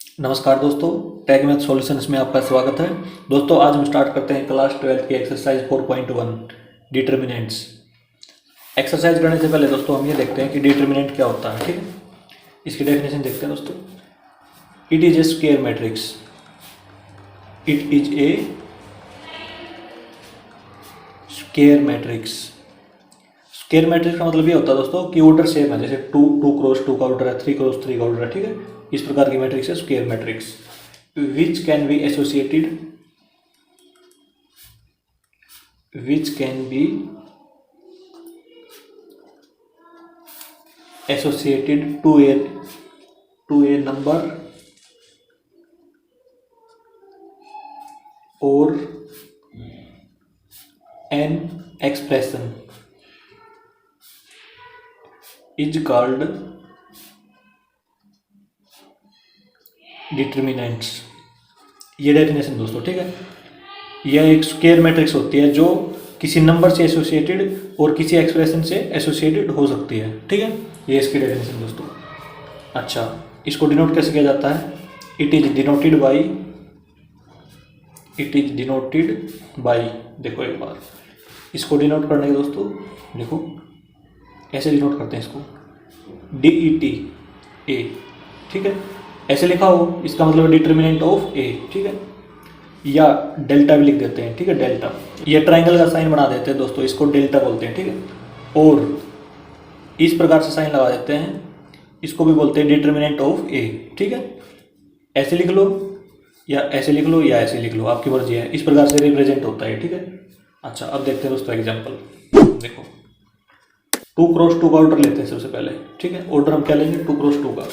नमस्कार दोस्तों, tag math solutions में आपका स्वागत है। दोस्तों आज हम स्टार्ट करते हैं क्लास 12 की एक्सरसाइज 4.1 डिटर्मिनेंट्स। एक्सरसाइज करने से पहले दोस्तों हम ये देखते हैं कि डिटर्मिनेंट क्या होता है। ठीक है, इसकी डेफिनेशन देखते हैं दोस्तों। It is a square matrix. It is a square matrix. Square matrix का मतलब ये होता है दोस्तों कि ऑर्डर सेम है, जैसे 2 क्रॉस 2 का ऑर्डर है, 3 क्रॉस 3 का ऑर्डर है। ठीक है, इस प्रकार की मैट्रिक्स है square matrix. Which can be associated to a number और an expression is called determinants. ये डेफिनेशन दोस्तों। ठीक है, यह एक स्क्वायर मैट्रिक्स होती है जो किसी नंबर से एसोसिएटेड और किसी एक्सप्रेशन से एसोसिएटेड हो सकती है। ठीक है, ये इसकी डेफिनेशन दोस्तों। अच्छा, इसको डिनोट कैसे किया जाता है? इट इज डिनोटेड बाई देखो एक बार इसको डिनोट करने के दोस्तों, देखो ऐसे डिनोट करते हैं इसको, DET A। ठीक है, ऐसे लिखा हो, इसका मतलब डिटर्मिनेंट ऑफ A। ठीक है, या डेल्टा भी लिख देते हैं। ठीक है, डेल्टा, ये ट्राइंगल का साइन बना देते हैं दोस्तों, इसको डेल्टा बोलते हैं। ठीक है, और इस प्रकार से साइन लगा देते हैं, इसको भी बोलते हैं डिटर्मिनेंट ऑफ A। ठीक है, ऐसे लिख लो या ऐसे लिख लो या ऐसे लिख लो, आपकी मर्जी है, इस प्रकार से रिप्रेजेंट होता है। ठीक है, अच्छा अब देखते हैं दोस्तों एग्जाम्पल। देखो 2 क्रॉस 2 का ऑर्डर लेते हैं सबसे पहले। ठीक है, ऑर्डर हम क्या लेंगे? 2 क्रॉस 2 का।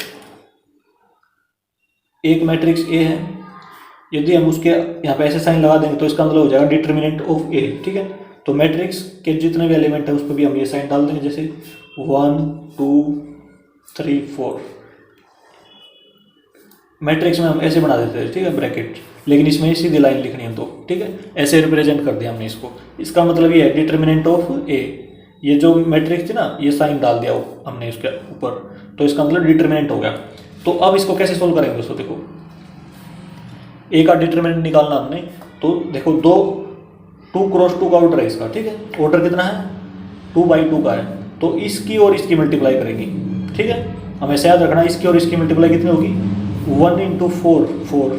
एक मैट्रिक्स A है, यदि हम उसके यहाँ पे ऐसे साइन लगा देंगे तो इसका मतलब हो जाएगा डिटर्मिनेंट ऑफ A। ठीक है, तो मैट्रिक्स के जितने भी एलिमेंट है उस पर भी हम ये साइन डाल देंगे, जैसे 1 2 3 4। मैट्रिक्स में हम ऐसे बना देते हैं। ठीक है, ब्रैकेट, लेकिन इसमें सीधी लाइन लिखनी है तो ठीक है, ऐसे रिप्रेजेंट कर दिया हमने इसको। इसका मतलब ये है डिटर्मिनेंट ऑफ A। ये जो मैट्रिक्स थी ना, ये साइन डाल दिया हमने इसके ऊपर, तो इसका मतलब डिटर्मिनेंट हो गया। तो अब इसको कैसे सोल्व करेंगे दोस्तों? देखो A का डिटर्मिनेंट निकालना हमने, तो देखो 2 क्रॉस 2 का ऑर्डर है इसका। ठीक है, ऑर्डर कितना है? 2/2 का है, तो इसकी और इसकी मल्टीप्लाई करेंगे। ठीक है, हमेशा याद रखना, इसकी और इसकी मल्टीप्लाई कितनी होगी? 1 × 4 4।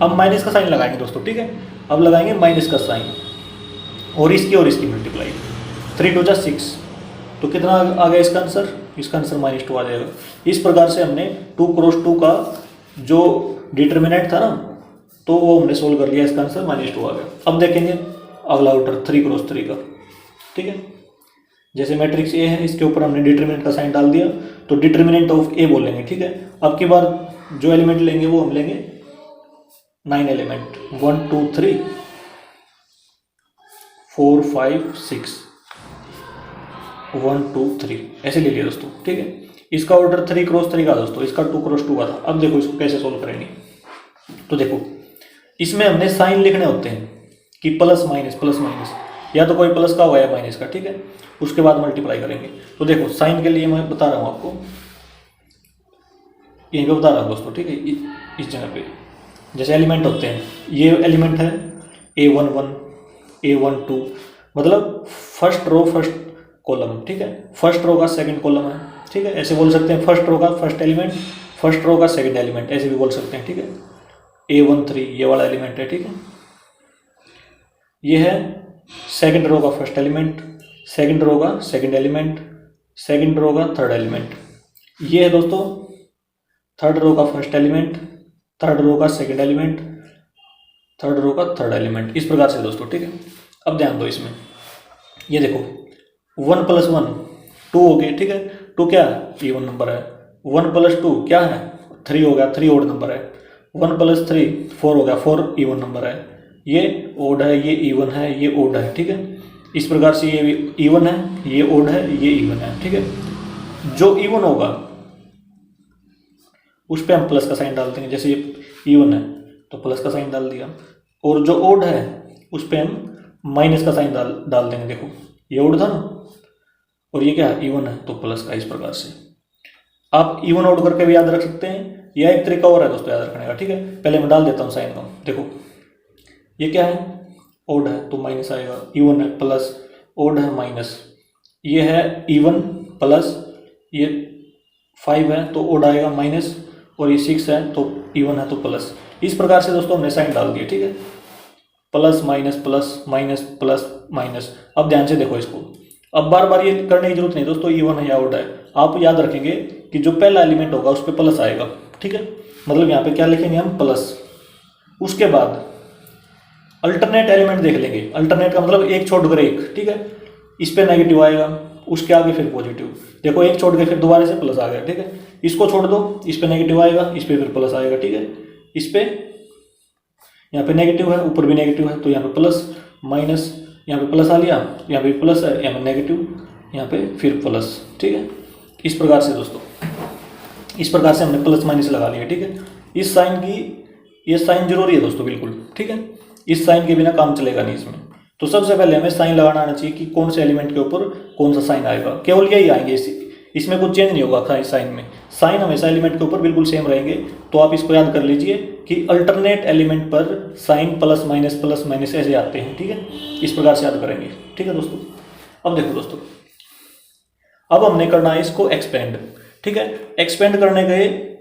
अब माइनस का साइन लगाएंगे दोस्तों। ठीक है, अब लगाएंगे माइनस का साइन, और इसकी मल्टीप्लाई, 3 × 2 = 6। तो कितना आ गया इसका आंसर? इसका आंसर -2 आ जाएगा। इस प्रकार से हमने 2 क्रॉस 2 का जो डिटर्मिनेंट था ना, तो वो हमने सोल्व कर लिया, इसका आंसर -2 आ गया। अब देखेंगे अगला ऑर्डर 3 क्रॉस 3 का। ठीक है, जैसे मैट्रिक्स A है, इसके ऊपर हमने डिटर्मिनेंट का साइन डाल दिया, तो डिटर्मिनेंट ऑफ A बोलेंगे। ठीक है, अब की बार जो एलिमेंट लेंगे वो हम लेंगे 9 एलिमेंट, 1 2 3 4 5 6, 1 2 3 ऐसे ले लिया दोस्तों। ठीक है, इसका ऑर्डर 3 क्रॉस 3 का दोस्तों, इसका 2 क्रॉस 2 का था। अब देखो इसको कैसे सोल्व करेंगे। तो देखो इसमें हमने साइन लिखने होते हैं कि प्लस माइनस, या तो कोई प्लस का हुआ या माइनस का। ठीक है, उसके बाद मल्टीप्लाई करेंगे। तो देखो साइन के लिए मैं बता रहा हूँ आपको, यहीं पे बता रहा हूँ दोस्तों। ठीक है, इस जगह पे जैसे एलिमेंट होते हैं, ये एलिमेंट है A11 A12, मतलब फर्स्ट रो फर्स्ट कॉलम। ठीक है, फर्स्ट रो का सेकंड कॉलम है। ठीक है, ऐसे बोल सकते हैं, फर्स्ट रो का फर्स्ट एलिमेंट, फर्स्ट रो का सेकंड एलिमेंट, ऐसे भी बोल सकते हैं। ठीक है, A13 ये वाला एलिमेंट है। ठीक है, ये है सेकंड रो का फर्स्ट एलिमेंट, सेकंड रो का सेकंड एलिमेंट, सेकंड रो का थर्ड एलिमेंट। ये है दोस्तों थर्ड रो का फर्स्ट एलिमेंट, थर्ड रो का सेकंड एलिमेंट, थर्ड रो का थर्ड एलिमेंट, इस प्रकार से दोस्तों। ठीक है, अब ध्यान दो इसमें, ये देखो 1 + 1 2 हो गए। ठीक है, 2 क्या है? इवन नंबर है। 1 + 2 क्या है? 3 हो गया, 3 ओड नंबर है। 1 + 3 4 हो गया, 4 इवन नंबर है। ये ओड है, ये इवन है, ये ओड है। ठीक है, इस प्रकार से ये इवन है, ये ओड है, ये इवन है। ठीक है, जो इवन होगा उस पर हम प्लस का साइन डाल देंगे, जैसे ये इवन है तो प्लस का साइन डाल दिया, और जो ओड है उस पर हम माइनस का साइन डाल देंगे। देखो ये ओड था ना, और ये क्या है? इवन है, तो प्लस का। इस प्रकार से आप इवन ओड करके भी याद रख सकते हैं, यह एक तरीका और है दोस्तों याद रखने का, ठीक है। पहले मैं डाल देता हूँ साइन का, देखो ये क्या है, ओड है तो माइनस आएगा, इवन है प्लस, ओड है माइनस, ये है इवन प्लस, ये 5 है तो ओड आएगा माइनस, और ये 6 है तो इवन है तो प्लस। इस प्रकार से दोस्तों हमने साइन डाल दिया, ठीक है। Plus minus plus minus plus minus. अब ध्यान से देखो इसको, अब बार बार ये करने की जरूरत नहीं दोस्तों, इवन है या ओड है, आप याद रखेंगे कि जो पहला एलिमेंट होगा उस पर प्लस आएगा, ठीक है। मतलब यहाँ पे क्या लिखेंगे हम, प्लस, उसके बाद अल्टरनेट एलिमेंट देख लेंगे, अल्टरनेट का मतलब एक छोड़ कर एक, ठीक है। इस पे नेगेटिव आएगा, उसके आगे फिर पॉजिटिव, देखो एक छोड़ के फिर दोबारा से प्लस आ गया, ठीक है। इसको छोड़ दो, इस पे नेगेटिव आएगा, इस पे फिर प्लस आएगा, ठीक है। इस पे यहाँ पे नेगेटिव है, ऊपर भी नेगेटिव है तो यहाँ पे प्लस माइनस, यहाँ पे प्लस आ लिया, यहाँ पे प्लस है, यहाँ पे नेगेटिव, यहाँ पे फिर प्लस, ठीक है। इस प्रकार से दोस्तों, इस प्रकार से हमने प्लस माइनस लगा लिया, ठीक है। इस साइन की, ये साइन जरूरी है दोस्तों बिल्कुल, ठीक है। इस साइन के बिना काम चलेगा नहीं इसमें। तो सबसे पहले हमें साइन लगाना आना चाहिए कि कौन से एलिमेंट के ऊपर कौन सा साइन आएगा, केवल यही आएंगे, इसमें कुछ चेंज नहीं होगा साइन में, साइन हमेशा एलिमेंट के ऊपर बिल्कुल सेम रहेंगे। तो आप इसको याद कर लीजिए कि अल्टरनेट एलिमेंट पर साइन प्लस माइनस ऐसे आते हैं, ठीक है। इस प्रकार से याद करेंगे, ठीक है दोस्तों। अब देखो दोस्तों, अब हमने करना है इसको एक्सपेंड, ठीक है। एक्सपेंड करने के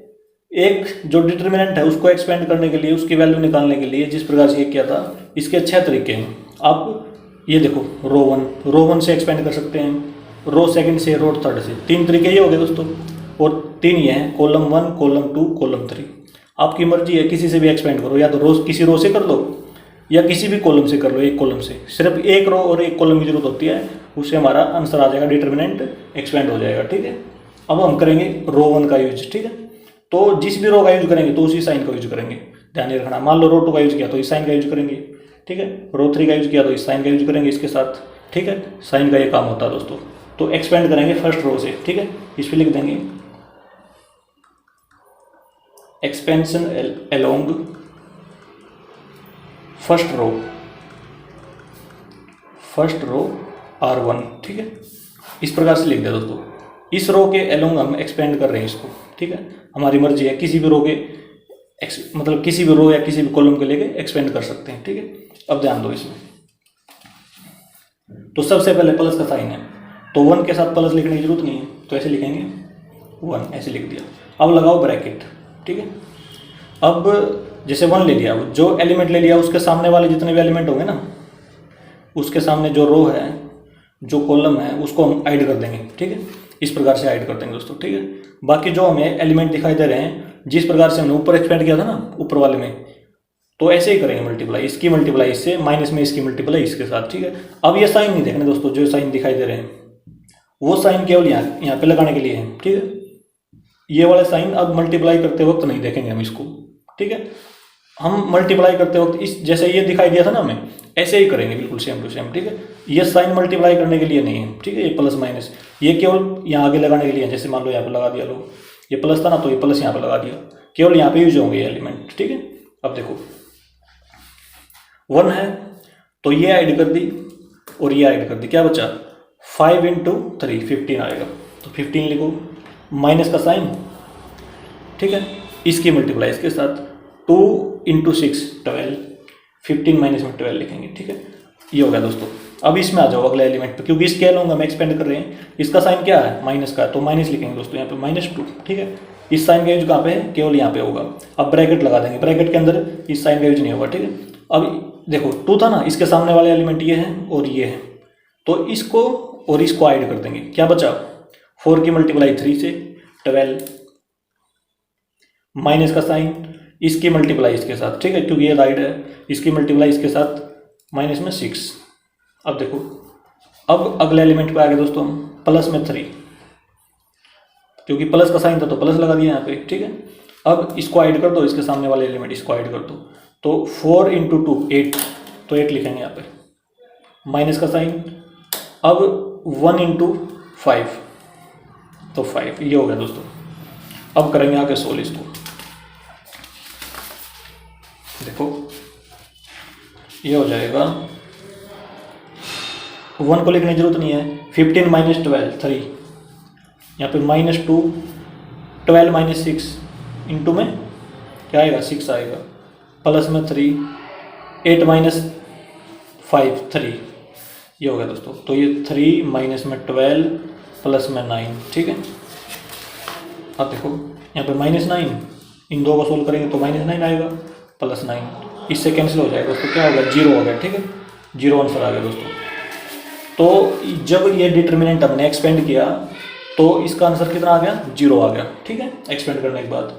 एक जो डिटर्मिनेंट है उसको एक्सपेंड करने के लिए, उसकी वैल्यू निकालने के लिए जिस प्रकार से ये किया था, इसके 6 तरीके हैं। आप ये देखो, रो 1 से एक्सपेंड कर सकते हैं, रो सेकंड से, रो थर्ड से, 3 तरीके ये हो गए दोस्तों, और 3 ये हैं, कॉलम 1, कॉलम 2, कॉलम 3। आपकी मर्जी है, किसी से भी एक्सपेंड करो, या तो रो किसी रो से कर लो या किसी भी कॉलम से कर लो, एक कॉलम से, सिर्फ एक रो और एक कॉलम की जरूरत होती है, उससे हमारा आंसर आ जाएगा, डिटर्मिनेंट एक्सपेंड हो जाएगा, ठीक है। अब हम करेंगे रो 1 का यूज, ठीक है। तो जिस भी रो का यूज करेंगे तो उसी साइन का यूज करेंगे, ध्यान नहीं रखना। मान लो रो 2 का यूज किया तो इस साइन का यूज करेंगे, ठीक है। रो 3 का यूज किया तो इस साइन का यूज करेंगे इसके साथ, ठीक है। साइन का ये काम होता है दोस्तों। तो एक्सपेंड करेंगे फर्स्ट रो से, ठीक है। इस पर लिख देंगे expansion along first row R1, ठीक है। इस प्रकार से लिख दिया दोस्तों। इस रो के अलोंग हम एक्सपेंड कर रहे हैं इसको, ठीक है। हमारी मर्जी है, किसी भी रो के मतलब किसी भी रो या किसी भी कॉलम के लेके एक्सपेंड कर सकते हैं, ठीक है। अब ध्यान दो इसमें, तो सबसे पहले प्लस का साइन है तो 1 के साथ प्लस लिखने की जरूरत नहीं है, तो ऐसे लिखेंगे 1, ऐसे लिख दिया। अब लगाओ ब्रैकेट, ठीक है। अब जैसे 1 ले लिया, जो एलिमेंट ले लिया उसके सामने वाले जितने भी एलिमेंट होंगे ना, उसके सामने जो रो है, जो कॉलम है, उसको हम ऐड कर देंगे, ठीक है। इस प्रकार से ऐड कर देंगे दोस्तों, ठीक है। बाकी जो हमें एलिमेंट दिखाई दे रहे हैं, जिस प्रकार से हमने ऊपर एक्सपेंड किया था ना ऊपर वाले में, तो ऐसे ही करेंगे मल्टीप्लाई, इसकी मल्टीप्लाई इससे, माइनस में इसकी मल्टीप्लाई इसके साथ, ठीक है। अब ये साइन नहीं देखने दोस्तों, जो साइन दिखाई दे रहे हैं वो साइन केवल यहाँ पे लगाने के लिए है, ठीक है। ये वाले साइन अब मल्टीप्लाई करते वक्त नहीं देखेंगे हम इसको, ठीक है। हम मल्टीप्लाई करते वक्त इस जैसे ये दिखाई दिया था ना हमें, ऐसे ही करेंगे बिल्कुल सेम टू सेम, ठीक है। ये साइन मल्टीप्लाई करने के लिए नहीं है, ठीक है। ये प्लस माइनस ये केवल यहाँ आगे लगाने के लिए है। जैसे मान लो यहाँ पे लगा दिया, लो ये प्लस था ना तो ये प्लस यहाँ पे लगा दिया, केवल यहाँ पे यूज होंगे ये एलिमेंट, ठीक है। अब देखो 1 है तो ये ऐड कर दी और ये ऐड कर दी, क्या बचा 5 × 3 15 आएगा, तो 15 लिखो, माइनस का साइन, ठीक है। इसकी मल्टीप्लाई इसके साथ 2 × 6 12, 15 माइनस में 12 लिखेंगे, ठीक है। ये हो गया दोस्तों। अब इसमें आ जाओ अगले एलिमेंट पे, क्योंकि इसके अलोंग हम एक्सपेंड कर रहे हैं, इसका साइन क्या है माइनस का, तो माइनस लिखेंगे दोस्तों यहाँ पे -2, ठीक है। इस साइन का यूज कहाँ पे है, केवल यहाँ पे होगा। अब ब्रैकेट लगा देंगे, ब्रैकेट के अंदर इस साइन का यूज नहीं होगा, ठीक है। अब देखो 2 था ना, इसके सामने वाले एलिमेंट ये है और ये है, तो इसको और इसको ऐड कर देंगे, क्या बचा 4 की मल्टीप्लाई 3 से 12, माइनस का साइन, इसकी मल्टीप्लाई इसके साथ, ठीक है, क्योंकि ये राइट है, इसकी मल्टीप्लाई इसके साथ माइनस में 6। अब देखो, अब अगले एलिमेंट पे आ गए दोस्तों हम, प्लस में 3, क्योंकि प्लस का साइन था तो प्लस लगा दिया यहाँ पे, ठीक है। अब इसको ऐड कर दो, इसके सामने वाले एलिमेंट इसको ऐड कर दो, तो 4 × 2 8, तो 8 लिखेंगे यहाँ पे, माइनस का साइन। अब 1 × 5, तो 5, ये हो गया दोस्तों। अब करेंगे आगे सोल्व इसको, देखो ये हो जाएगा, 1 को लिखने की जरूरत नहीं है, 15 - 12 3, यहाँ पे -2, 12 - 6 इंटू में क्या आएगा 6 आएगा, प्लस में 3, 8 माइनस 5 3, ये हो गया दोस्तों। तो ये 3 माइनस में 12 प्लस में 9, ठीक है। अब देखो यहाँ पे -9, इन दो को सोल्व करेंगे तो -9 आएगा, प्लस 9, इससे कैंसिल हो जाएगा दोस्तों, क्या होगा 0 हो गया, ठीक है, 0 आंसर आ गया दोस्तों। तो जब ये डिटर्मिनेंट हमने एक्सपेंड किया तो इसका आंसर कितना आ गया, 0 आ गया, ठीक है, एक्सपेंड करने के बाद।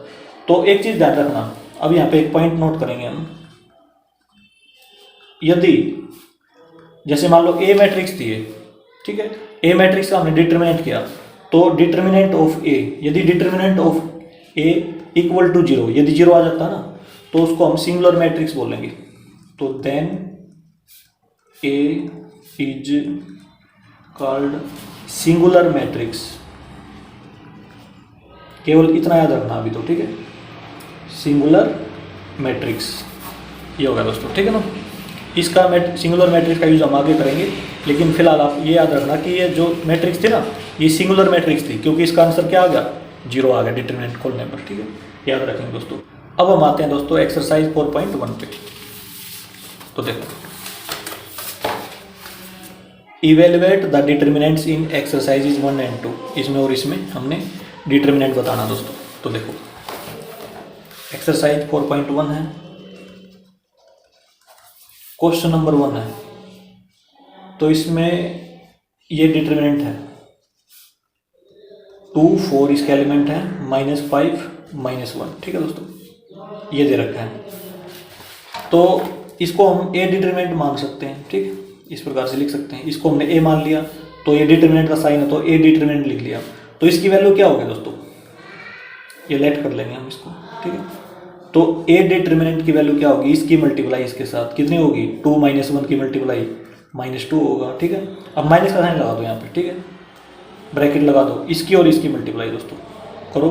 तो एक चीज़ ध्यान रखना, अब यहाँ पे एक पॉइंट नोट करेंगे हम, यदि जैसे मान लो ए मैट्रिक्स थी ये, ठीक है, ए मैट्रिक्स का हमने डिटर्मिनेंट किया, तो डिटर्मिनेंट ऑफ ए, यदि determinant of A equal to 0, यदि 0 आ जाता ना तो उसको हम सिंगुलर मैट्रिक्स बोलेंगे। तो then A is called singular matrix, केवल इतना याद रखना अभी तो, ठीक है, सिंगुलर मैट्रिक्स, ये होगा दोस्तों, ठीक है ना। इसका सिंगुलर मैट्रिक्स का यूज हम आगे करेंगे, लेकिन फिलहाल आप ये याद रखना कि ये जो मैट्रिक्स थी ना, ये सिंगुलर मैट्रिक्स थी, क्योंकि इसका आंसर क्या आ गया, 0 आ गया डिटरमिनेंट खोलने पर, ठीक है, याद रखेंगे दोस्तों। अब हम आते हैं दोस्तों एक्सरसाइज 4.1 पे। तो देखो, evaluate the determinants in exercises 1 and 2, इसमें और इसमें हमने डिटर्मिनेंट बताना दोस्तों। तो देखो एक्सरसाइज 4.1 है, क्वेश्चन नंबर 1 है, तो इसमें ये डिटर्मिनेंट है 2 4 इसका एलिमेंट है, -5 -1, ठीक है दोस्तों, ये दे रखा है। तो इसको हम ए डिटर्मिनेंट मान सकते हैं, ठीक है, इस प्रकार से लिख सकते हैं। इसको हमने ए मान लिया तो ये डिटर्मिनेंट का साइन है, तो ए डिटर्मिनेंट लिख लिया। तो इसकी वैल्यू क्या होगी दोस्तों, ये लेट कर लेंगे हम इसको, ठीक है। तो ए डिटर्मिनेंट की वैल्यू क्या होगी, इसकी मल्टीप्लाई इसके साथ कितनी होगी, 2 -1 की मल्टीप्लाई -2 होगा, ठीक है। अब माइनस का साइन लगा दो यहाँ पे, ठीक है, ब्रैकेट लगा दो, इसकी और इसकी मल्टीप्लाई दोस्तों करो,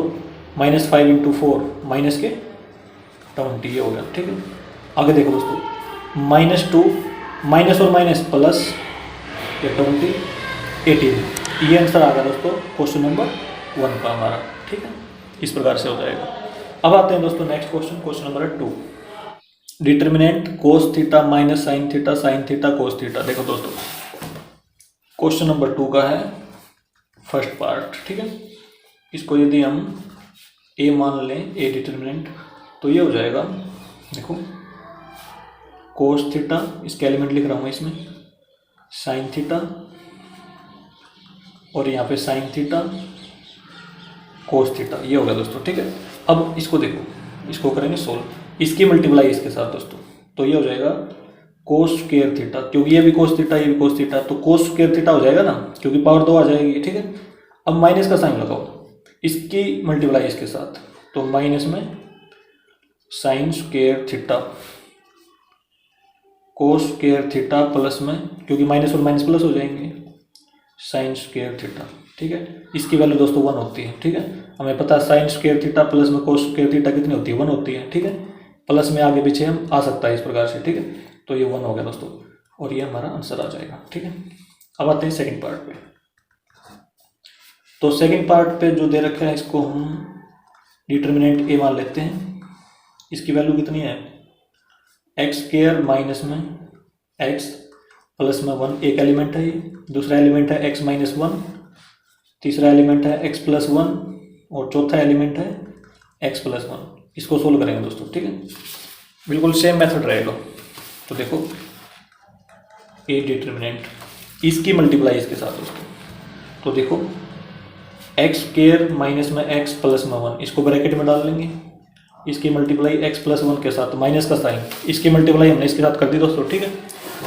-5 × 4 माइनस के 20, ये हो गया, ठीक है। आगे देखो दोस्तों, -2 माइनस और माइनस प्लस, ये 20 18, ये आंसर आ गया दोस्तों क्वेश्चन नंबर 1 का हमारा, ठीक है, इस प्रकार से हो जाएगा। अब आते हैं दोस्तों next question, question number 2, determinant cos theta minus sine theta cos theta. देखो दोस्तों क्वेश्चन नंबर 2 का है फर्स्ट पार्ट, ठीक है। इसको यदि हम ए मान लें, ए डिटर्मिनेंट, तो ये हो जाएगा, देखो cos थीटा, इसके एलिमेंट लिख रहा हूँ मैं इसमें, साइन थीटा, और यहाँ पे साइन थीटा cos थीटा, ये हो गया दोस्तों, ठीक है। अब इसको देखो, इसको करेंगे सोल्व, इसकी मल्टीप्लाई इसके साथ दोस्तों, तो ये हो जाएगा cos स्क्वायर थीटा, क्योंकि ये भी cos थीटा ये भी cos थीटा, तो cos स्क्वायर थीटा हो जाएगा ना, क्योंकि पावर 2 आ जाएगी, ठीक है। अब माइनस का साइन लगाओ, इसकी मल्टीप्लाई इसके साथ, तो माइनस में sine square theta cos square theta plus में, क्योंकि माइनस और माइनस प्लस हो जाएंगे, साइन स्क्वायर थीटा, ठीक है। इसकी वैल्यू दोस्तों 1 होती है, ठीक है, हमें पता है साइन स्क्वायर थीटा प्लस में cos स्क्वायर थीटा कितनी होती है, 1 होती है, ठीक है। प्लस में आगे पीछे हम आ सकता है इस प्रकार से, ठीक है। तो ये 1 हो गया दोस्तों, और ये हमारा आंसर आ जाएगा, ठीक है। अब आते हैं सेकंड पार्ट पे। तो सेकंड पार्ट पे जो दे रखा है, इसको हम डिटर्मिनेंट ए मान लेते हैं। इसकी वैल्यू कितनी है, एक्स स्क्वायर माइनस में एक्स प्लस में 1, एक एलिमेंट है ये, दूसरा एलिमेंट है x माइनस 1, तीसरा एलिमेंट है x प्लस 1, और चौथा एलिमेंट है x प्लस 1। इसको सोल्व करेंगे दोस्तों, ठीक है, बिल्कुल सेम मेथड रहेगा। तो देखो ए डिटर्मिनेंट, इसकी मल्टीप्लाई इसके साथ दोस्तों, तो देखो एक्स स्क्वायर माइनस में एक्स प्लस में 1, इसको ब्रैकेट में डाल लेंगे, इसकी मल्टीप्लाई एक्स प्लस 1 के साथ, माइनस का साइन, इसकी मल्टीप्लाई हमने इसके साथ कर दी दोस्तों, ठीक है।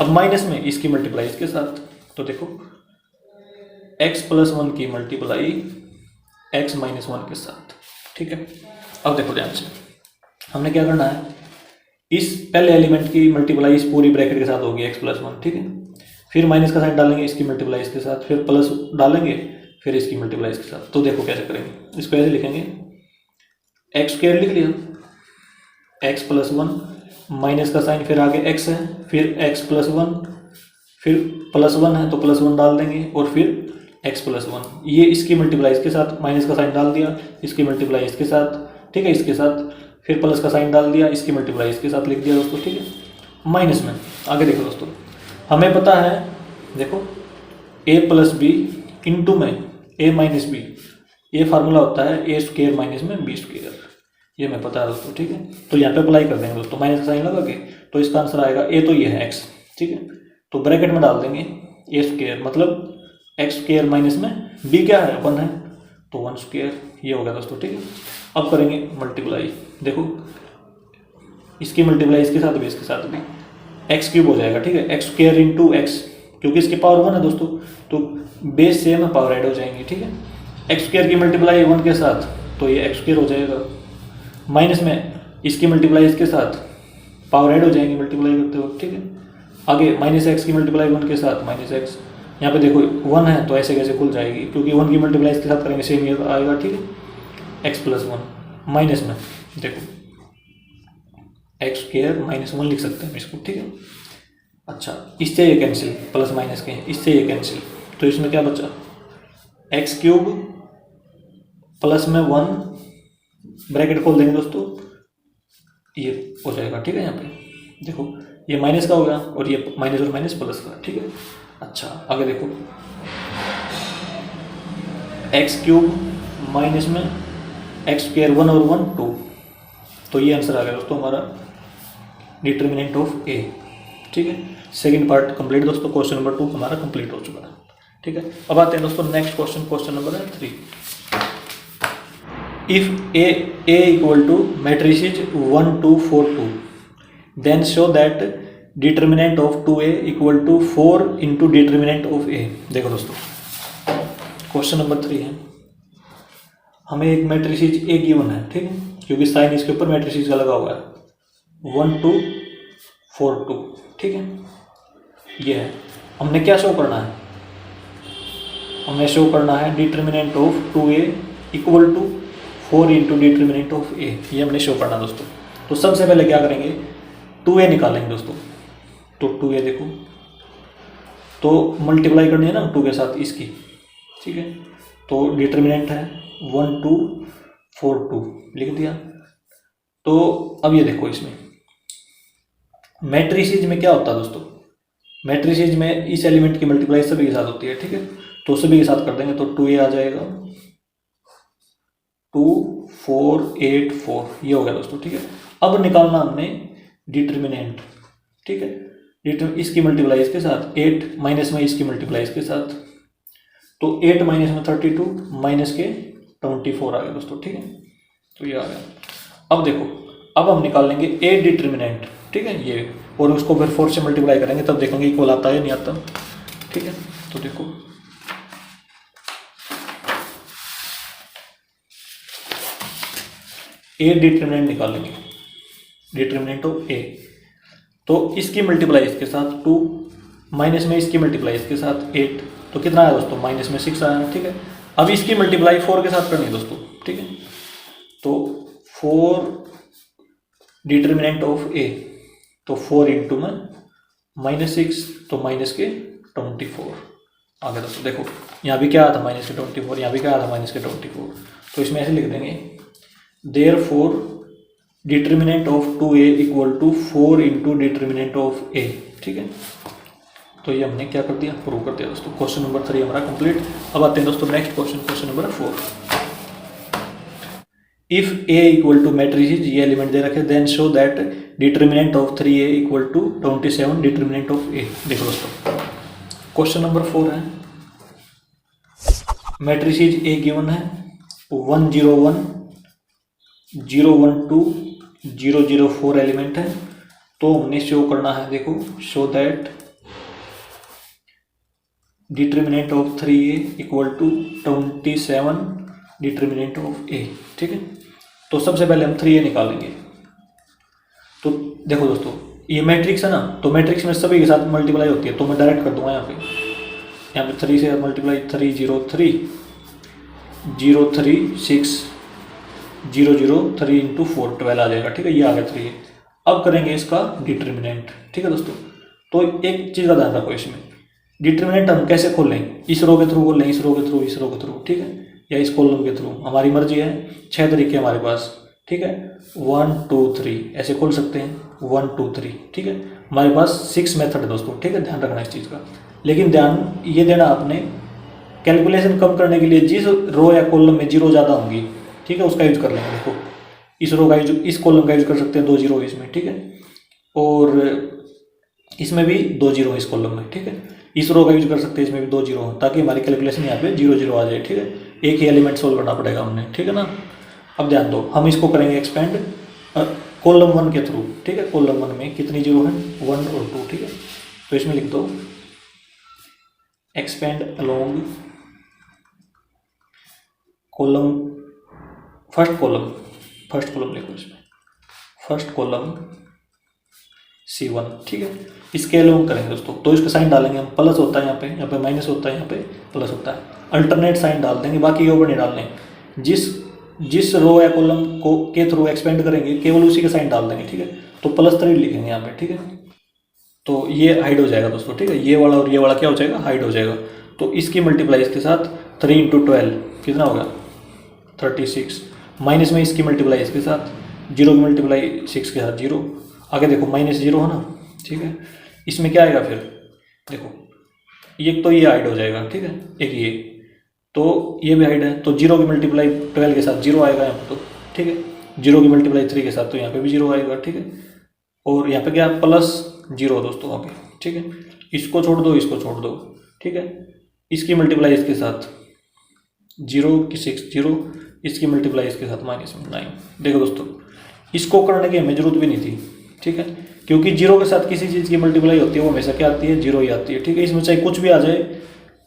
अब माइनस में इसकी मल्टीप्लाई इसके साथ, तो देखो एक्स प्लस 1 की मल्टीप्लाई एक्स माइनस 1 के साथ, ठीक है। अब देखो ध्यान से, हमने क्या करना है, इस पहले एलिमेंट की मल्टीप्लाई इस पूरी ब्रैकेट के साथ होगी एक्स प्लस 1, ठीक है। फिर माइनस का साइन डालेंगे, इसकी मल्टीप्लाई इसके साथ, फिर प्लस डालेंगे, फिर इसकी मल्टीप्लाई इसके साथ। तो देखो कैसे करेंगे, इसको ऐसे लिखेंगे, एक्स स्क्वायर लिख लिया, एक्स प्लस 1, माइनस का साइन, फिर आगे एक्स है, फिर एक्स प्लस 1, फिर प्लस 1 है तो प्लस 1 डाल देंगे, और फिर एक्स प्लस 1, ये इसकी मल्टीप्लाई इसके साथ, माइनस का साइन डाल दिया, इसकी मल्टीप्लाई इसके साथ, ठीक है, इसके साथ, फिर प्लस का साइन डाल दिया, इसकी मल्टीप्लाई इसके साथ लिख दिया दोस्तों, ठीक है। माइनस में आगे देखो दोस्तों, हमें पता है, देखो a प्लस बी इंटू में a माइनस बी, ये फार्मूला होता है a स्क्वायर माइनस में b स्क्वायर, ये हमें पता है दोस्तों, ठीक है। तो यहाँ पे अप्लाई कर देंगे दोस्तों माइनस का साइन लगा के, तो इसका आंसर आएगा a, तो ये है x, ठीक है। तो ब्रैकेट में डाल देंगे a स्क्वायर मतलब एक्स स्क्वायर माइनस में b क्या है, 1 है, तो 1 स्क्वायर, ये हो गया दोस्तों, ठीक है। अब करेंगे मल्टीप्लाई, देखो इसकी मल्टीप्लाई इसके साथ भी, इसके साथ भी, एक्स क्यूब हो जाएगा, ठीक है, एक्स स्क्वायर इंटू एक्स, क्योंकि इसकी पावर 1 है दोस्तों, तो बेस सेम है, पावर ऐड हो जाएंगी, ठीक है। एक्स स्क्वायर की मल्टीप्लाई 1 के साथ, तो ये एक्स स्क्वायर हो जाएगा, माइनस में इसकी मल्टीप्लाई इसके साथ, पावर ऐड हो जाएंगी मल्टीप्लाई करते वक्त, ठीक है। आगे माइनस एक्स की मल्टीप्लाई 1 के साथ, माइनस एक्स, यहाँ पे देखो 1 है तो ऐसे कैसे खुल जाएगी, क्योंकि 1 की मल्टीप्लाई इसके साथ करेंगे सेम ये आएगा, ठीक है। एक्स प्लस 1 माइनस में देखो एक्स स्क्वायर माइनस 1 लिख सकते हैं इसको, ठीक है। अच्छा, इससे ये कैंसिल, प्लस माइनस के इससे ये कैंसिल, तो इसमें क्या बचा, एक्स क्यूब प्लस में 1, ब्रैकेट खोल देंगे दोस्तों, ये हो जाएगा, ठीक है। यहाँ पे देखो ये माइनस का हो गया और ये माइनस और माइनस प्लस का, ठीक है। अच्छा, आगे देखो एक्स क्यूब माइनस में एक्स स्क्वायर 1 और 1 2, तो ये आंसर आ गया दोस्तों हमारा डिटर्मिनेंट ऑफ ए, ठीक है। सेकंड पार्ट कंप्लीट दोस्तों, क्वेश्चन नंबर 2 हमारा कंप्लीट हो चुका है, ठीक है। अब आते हैं दोस्तों next question, question number 3। If A equal to matrices 1 2 4 2, then show that determinant of 2a equal to 4 into determinant of a। देखो दोस्तों क्वेश्चन नंबर 3 है, हमें एक मैट्रिसेस a गिवन है, ठीक है, क्योंकि साइन इसके ऊपर मैट्रिसेस का लगा हुआ है 1 2 4 2, ठीक है। ये है, हमने क्या शो करना है, हमें शो करना है determinant of 2a equal to 4 into determinant of a, ये हमने शो करना दोस्तों। तो सबसे पहले क्या करेंगे, 2a निकालेंगे दोस्तों, तो 2a देखो, तो मल्टीप्लाई करनी है ना 2 के साथ इसकी, ठीक है। तो डिटर्मिनेंट है 1 2 4 2 लिख दिया। तो अब ये देखो, इसमें मैट्रिसेस में क्या होता है दोस्तों, मैट्रिसेस में इस एलिमेंट की मल्टीप्लाई सभी के साथ होती है, ठीक है। तो सभी के साथ कर देंगे, तो 2a आ जाएगा, 2 4 8 4, ये हो गया दोस्तों, ठीक है। अब निकालना हमने डिटर्मिनेंट, ठीक है, इसकी मल्टीप्लाई इसके साथ, 8 माइनस में इसकी मल्टीप्लाई इसके साथ, तो 8 माइनस में 32 माइनस के 24 आ गया दोस्तों, ठीक है। तो ये आ गया। अब देखो, अब हम निकाल लेंगे ए डिटर्मिनेंट, ठीक है, ये, और उसको फिर 4 से मल्टीप्लाई करेंगे, तब देखेंगे इक्वल आता है नहीं आता, ठीक है। तो देखो ए डिटर्मिनेंट निकालेंगे, डिटर्मिनेंट ऑफ ए, तो इसकी मल्टीप्लाई इसके साथ 2 माइनस में इसकी मल्टीप्लाई इसके साथ 8, तो कितना आया दोस्तों, माइनस में 6 आया, ठीक है। अब इसकी मल्टीप्लाई 4 के साथ करनी है दोस्तों, ठीक है। तो 4 डिटर्मिनेंट ऑफ ए, तो 4 इंटू में -6, तो माइनस के 24 आ गया दोस्तों। देखो यहाँ भी क्या आया था, माइनस के 24, यहाँ भी क्या आया था, माइनस के 24, तो इसमें ऐसे लिख देंगे, therefore determinant of 2a equal to 4 into determinant of a, ठीक है। तो ये हमने क्या कर दिया, प्रूव कर दिया दोस्तों। क्वेश्चन नंबर 3 हमारा कंप्लीट। अब आते हैं दोस्तों next question, question number 4। If a equal to matrices, ये एलिमेंट दे रखे, then show that determinant of 3a equal to 27 determinant of a। देखो दोस्तों क्वेश्चन नंबर 4 है, मैट्रिसेस a गिवन है, 1 0 1 0 1 2 0 0 4 एलिमेंट है। तो हमने शो करना है, देखो, show that determinant of 3a equal to 27 determinant of a, ठीक है। तो सबसे पहले हम 3a निकालेंगे। तो देखो दोस्तों ये मैट्रिक्स है ना, तो मैट्रिक्स में सभी के साथ मल्टीप्लाई होती है, तो मैं डायरेक्ट कर दूंगा यहाँ पे 3 से मल्टीप्लाई, 3 0 3 0 3 6 0 0 3 इंटू 4 12 आ जाएगा, ठीक है, ये आ गया 3a। अब करेंगे इसका डिटर्मिनेंट, ठीक है दोस्तों। तो एक चीज़ का ध्यान रखो, इसमें डिटर्मिनेंट हम कैसे खोलें, इस रो के थ्रू खोल लें, इस रो के थ्रू, इस रो के थ्रू, ठीक है, या इस कॉलम के थ्रू, हमारी मर्जी है। 6 तरीके हमारे पास, ठीक है, 1 2 3 ऐसे खोल सकते हैं, 1 2 3, ठीक है। हमारे पास 6 मेथड है दोस्तों, ठीक है, ध्यान रखना इस चीज़ का। लेकिन ध्यान ये देना आपने, कैलकुलेशन कम करने के लिए जिस रो या कॉलम में जीरो ज़्यादा होंगी, ठीक है, उसका यूज कर लेंगे। देखो इस रो का यूज, इस कॉलम का यूज कर सकते हैं, 2 जीरो इसमें, ठीक है, और इसमें भी 2 जीरो इस कॉलम में, ठीक है। इस रो का यूज कर सकते हैं, इसमें भी 2 जीरो, ताकि हमारी कैलकुलेशन यहाँ पे 0 0 आ जाए, ठीक है। एक ही एलिमेंट सोल्व करना पड़ेगा हमने, ठीक है ना। अब ध्यान दो, हम इसको करेंगे एक्सपेंड कॉलम 1 के थ्रू, ठीक है। कॉलम 1 में कितनी जीरो है, 1 और 2, ठीक है। तो इसमें लिख दो expand along column, first column लिखो इसमें, फर्स्ट कॉलम C1, ठीक है। इसके अलोंग करेंगे दोस्तों, तो इसका साइन डालेंगे हम, प्लस होता है यहाँ पे माइनस होता है, यहाँ पे प्लस होता है, अल्टरनेट साइन डाल देंगे, बाकी के ऊपर नहीं डालने। जिस रो या कॉलम को के थ्रू एक्सपेंड करेंगे केवल उसी के साइन डाल देंगे, ठीक है। तो +3 लिखेंगे यहाँ पे, ठीक है। तो ये हाइड हो जाएगा दोस्तों, ठीक है, ये वाला और ये वाला क्या हो जाएगा, हाइड हो जाएगा। तो इसकी मल्टीप्लाई इसके साथ 3 × 12 कितना होगा, 36, माइनस में इसकी मल्टीप्लाई इसके साथ, 0 की मल्टीप्लाई 6 के साथ 0, आगे देखो -0 है ना, ठीक है। इसमें क्या आएगा फिर, देखो ये तो ये हाइड हो जाएगा, ठीक है, एक ये, तो ये भी हाइड है, तो 0 की मल्टीप्लाई 12 के साथ 0 आएगा यहाँ पे, तो ठीक है। 0 की मल्टीप्लाई 3 के साथ तो यहाँ पे भी 0 आएगा, ठीक है। और यहाँ पे क्या +0 दोस्तों, ओके, ठीक है। इसको छोड़ दो, इसको छोड़ दो, ठीक है। इसकी मल्टीप्लाई इसके साथ 0 की 6 0, इसकी मल्टीप्लाई इसके साथ -9। देखो दोस्तों, इसको करने की हमें जरूरत भी नहीं थी, ठीक है, क्योंकि 0 के साथ किसी चीज़ की मल्टीप्लाई होती है वो हमेशा क्या आती है, 0 ही आती है, ठीक है। इसमें चाहे कुछ भी आ जाए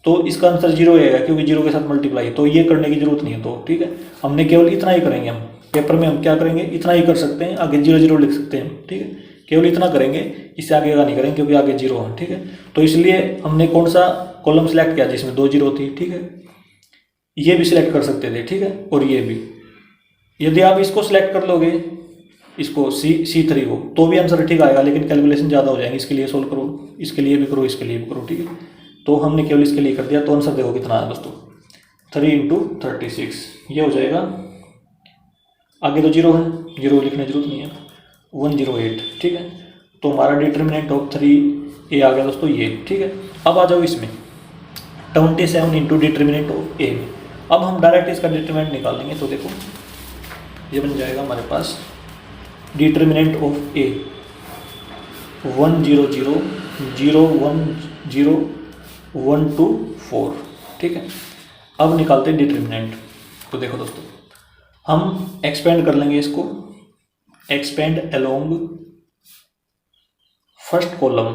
तो इसका आंसर 0 आएगा, क्योंकि 0 के साथ मल्टीप्लाई, तो ये करने की जरूरत नहीं है, तो ठीक है। हमने केवल इतना ही करेंगे, हम पेपर में हम क्या करेंगे, इतना ही कर सकते हैं, आगे 0 0 लिख सकते हैं, ठीक है, केवल इतना करेंगे, इससे आगे का नहीं करेंगे, क्योंकि आगे 0 है, ठीक है। तो इसलिए हमने कौन सा कॉलम सेलेक्ट किया जिसमें 2 जीरो थी, ठीक है। ये भी सिलेक्ट कर सकते थे, ठीक है, और ये भी। यदि आप इसको सिलेक्ट कर लोगे, इसको C3 को, तो भी आंसर ठीक आएगा, लेकिन कैलकुलेशन ज़्यादा हो जाएंगे, इसके लिए सोल्व करो, इसके लिए भी करो, इसके लिए भी करो, ठीक है। तो हमने केवल इसके लिए कर दिया, तो आंसर देखो कितना है दोस्तों, 3 × 36, ये हो जाएगा। आगे तो 0 है, 0 लिखने की जरूरत नहीं है, 108, ठीक है। तो हमारा डिटर्मिनेंट ऑफ 3A आ गया दोस्तों, ये, ठीक है। अब आ जाओ इसमें 27 × डिटर्मिनेंट ऑफ A में। अब हम डायरेक्ट इसका डिटर्मिनेंट निकाल लेंगे, तो देखो ये बन जाएगा हमारे पास डिटर्मिनेंट ऑफ A 1 0 0 0 1 0 1 2 4, ठीक है। अब निकालते हैं डिटर्मिनेंट। तो देखो दोस्तों, हम एक्सपेंड कर लेंगे इसको, एक्सपेंड अलोंग फर्स्ट कॉलम,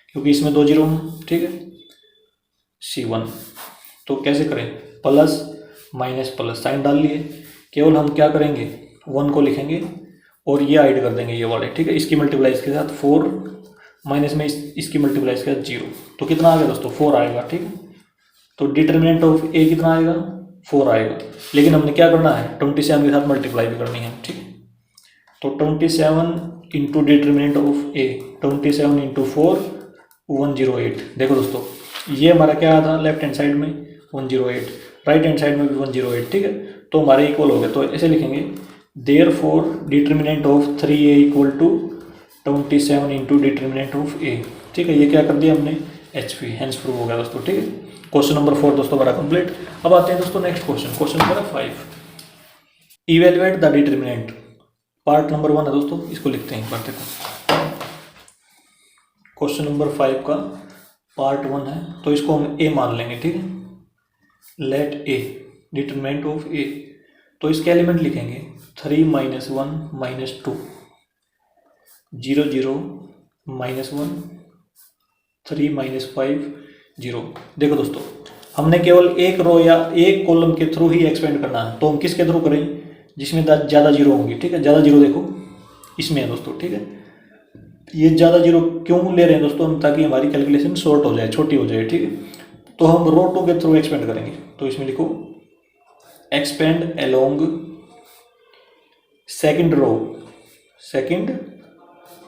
क्योंकि इसमें 2 जीरो हैं, ठीक है, C1। तो कैसे करें, प्लस माइनस प्लस साइन डाल लिए, केवल हम क्या करेंगे, 1 को लिखेंगे और ये ऐड कर देंगे ये वाले, ठीक है। इसकी मल्टीप्लाई इसके साथ 4, माइनस में इसकी मल्टीप्लाई इसके साथ 0, तो कितना आ गया दोस्तों, 4 आएगा, ठीक है। तो डिटर्मिनेंट ऑफ A कितना आएगा, 4 आएगा। लेकिन हमने क्या करना है, 27 के साथ मल्टीप्लाई भी करनी है, ठीक है। तो 27 × डिटर्मिनेंट ऑफ A, 27 × 4 108। देखो दोस्तों, ये हमारा क्या आया था, लेफ्ट हैंड साइड में 108, राइट हैंड साइड में भी 108, ठीक है। तो हमारे इक्वल हो गए, तो ऐसे लिखेंगे, therefore determinant of 3A = 27 × determinant of A, ठीक है। ये क्या कर दिया हमने, HP, हेंस प्रूव हो गया दोस्तों, ठीक है। क्वेश्चन नंबर 4 दोस्तों हमारा कंप्लीट। अब आते हैं दोस्तों next question number 5, evaluate the determinant. Part number 1 है दोस्तों, इसको लिखते हैं एक बार, देखो क्वेश्चन नंबर 5 का पार्ट 1 है, तो इसको हम A मान लेंगे, ठीक है। Let A determinant of A, तो इसके एलिमेंट लिखेंगे 3 - 1 - 2 0 0 -1 3 - 5 0। देखो दोस्तों, हमने केवल एक रो या एक कॉलम के थ्रू ही एक्सपेंड करना है, तो हम किसके थ्रू करें, जिसमें ज़्यादा जीरो होंगी, ठीक है। ज़्यादा जीरो देखो इसमें है दोस्तों, ठीक है। ये ज़्यादा जीरो क्यों ले रहे हैं दोस्तों हम, ताकि हमारी कैलकुलेशन शॉर्ट हो जाए, छोटी हो जाए, ठीक है। तो हम रो 2 के थ्रू एक्सपेंड करेंगे, तो इसमें लिखो expand along second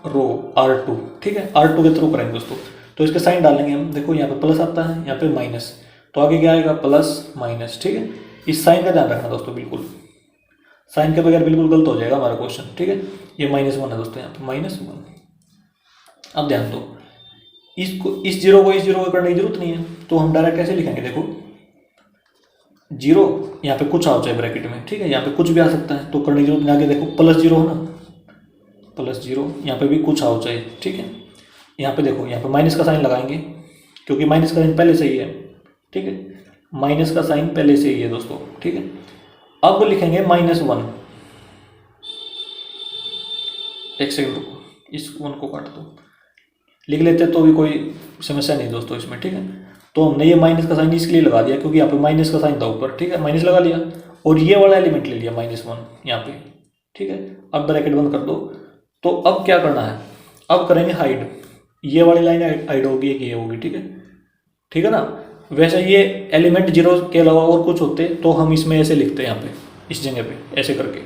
row R2, ठीक है, R2 के थ्रू करेंगे दोस्तों। तो इसके साइन डालेंगे हम, देखो यहाँ पे प्लस आता है, यहाँ पे माइनस, तो आगे क्या आएगा, प्लस माइनस, ठीक है। इस साइन का ध्यान रखना दोस्तों, बिल्कुल साइन के बगैर बिल्कुल गलत हो जाएगा हमारा क्वेश्चन, ठीक है। ये -1 है दोस्तों, यहाँ पे -1। अब ध्यान दो, इसको इस जीरो को करने की जरूरत नहीं है, तो हम डायरेक्ट कैसे लिखेंगे, देखो जीरो यहाँ पे कुछ आओ चाहे ब्रैकेट में, ठीक है, यहाँ पे कुछ भी आ सकता है तो करने की जरूरत नहीं। आगे देखो +0 है ना, +0, यहाँ पे भी कुछ आओ चाहे, ठीक है। यहाँ पे देखो, यहाँ पे माइनस का साइन लगाएंगे क्योंकि माइनस का साइन पहले से ही है, ठीक है, माइनस का साइन पहले से ही है दोस्तों, ठीक है। अब लिखेंगे -1, एक सेकंड रुको, इस 1 को काट दो, लिख लेते तो भी कोई समस्या नहीं दोस्तों इसमें, ठीक है। तो हमने ये माइनस का साइन इसलिए लगा दिया क्योंकि यहाँ पे माइनस का साइन था ऊपर, ठीक है, माइनस लगा लिया और ये वाला एलिमेंट ले लिया -1 यहाँ पे, ठीक है। अब ब्रैकेट बंद कर दो। तो अब क्या करना है, अब करेंगे हाइड, ये वाली लाइन हाइड होगी, एक ये होगी, ठीक है, ठीक है ना। वैसे ये एलिमेंट जीरो के अलावा और कुछ होते तो हम इसमें ऐसे लिखते हैं, यहाँ पे इस जगह पे ऐसे करके,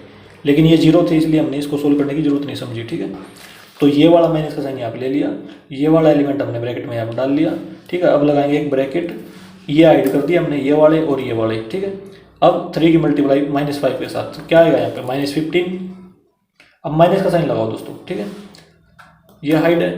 लेकिन ये जीरो थे इसलिए हमने इसको सोल्व करने की जरूरत नहीं समझी, ठीक है। तो ये वाला माइनस का साइन यहाँ पे ले लिया, ये वाला एलिमेंट हमने ब्रैकेट में यहाँ पे डाल लिया, ठीक है। अब लगाएंगे एक ब्रैकेट, ये ऐड कर दिया हमने, ये वाले और ये वाले, ठीक है। अब 3 की मल्टीप्लाई -5 के साथ क्या आएगा यहाँ पे -15। अब माइनस का साइन लगाओ दोस्तों, ठीक है, ये हाइड है,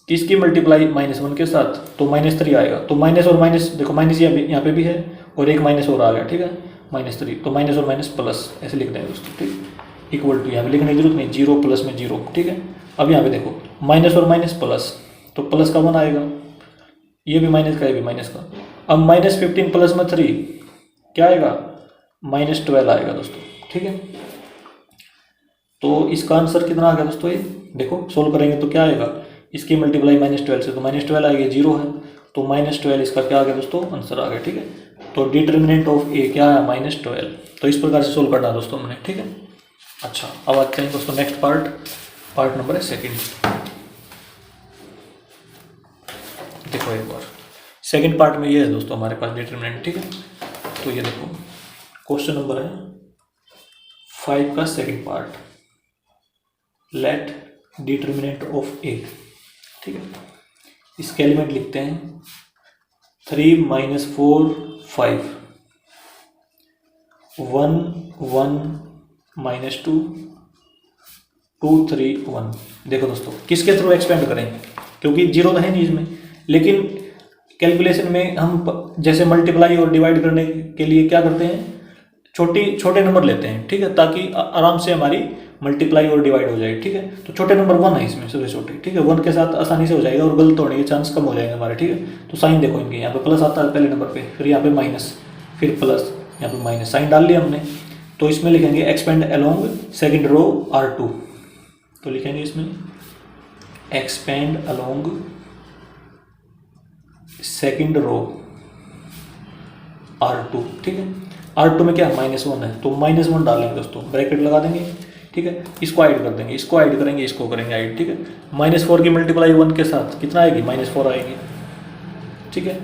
इसकी मल्टीप्लाई -1 के साथ तो -3 आएगा। तो माइनस और माइनस देखो, माइनस यहाँ पे भी है और एक माइनस और आ गया, ठीक है, -3, तो माइनस और माइनस प्लस ऐसे लिख देंगे दोस्तों, ठीक, इक्वल टू, यहाँ पे लिखने की जरूरत नहीं, 0 प्लस में 0, ठीक है। अब यहाँ पे देखो माइनस और माइनस प्लस, तो प्लस का 1 आएगा, ये भी माइनस का, ये भी माइनस का। अब -15 प्लस में 3 क्या आएगा, -12 आएगा दोस्तों, ठीक है। तो इसका आंसर कितना आ गया दोस्तों, ये देखो सोल्व करेंगे तो क्या आएगा, इसकी मल्टीप्लाई -12 से तो -12 आएगी, 0 है तो -12 इसका क्या आ गया दोस्तों, आंसर आ गया, ठीक है। तो डिटर्मिनेंट ऑफ ए क्या है, -12। तो इस प्रकार से सोल्व करना दोस्तों हमने, ठीक है। अच्छा, अब आते हैं दोस्तों नेक्स्ट पार्ट नंबर है 2। देखो एक बार सेकंड पार्ट में ये है दोस्तों हमारे पास डिटर्मिनेंट, ठीक है। तो ये देखो क्वेश्चन नंबर है 5 का second part, let determinant of A, ठीक है। इसके एलिमेंट लिखते हैं 3 - 4 5, 1 1 -2 2 3 1। देखो दोस्तों किसके थ्रू एक्सपेंड करें, क्योंकि जीरो तो है नहीं इसमें, लेकिन कैलकुलेशन में हम जैसे मल्टीप्लाई और डिवाइड करने के लिए क्या करते हैं, छोटे नंबर लेते हैं, ठीक है, ताकि आराम से हमारी मल्टीप्लाई और डिवाइड हो जाए, ठीक है। तो छोटे नंबर 1 है इसमें सबसे छोटे, ठीक है, 1 के साथ आसानी से हो जाएगा और गलत होने के चांस कम हो जाएंगे हमारे, ठीक है। तो साइन देखो इनके, यहाँ पे प्लस आता है पहले नंबर पे, फिर यहाँ पे माइनस, फिर प्लस, यहाँ पे माइनस, साइन डाल लिया हमने। तो इसमें लिखेंगे expand along second row R2, तो लिखेंगे इसमें expand along second row R2, ठीक है। R2 में क्या -1 है तो -1 डालेंगे दोस्तों, ब्रैकेट लगा देंगे, ठीक है। इसको ऐड कर देंगे, इसको ऐड करेंगे, इसको करेंगे ऐड, ठीक है। -4 की मल्टीप्लाई 1 के साथ कितना आएगी, -4 आएगी, ठीक है।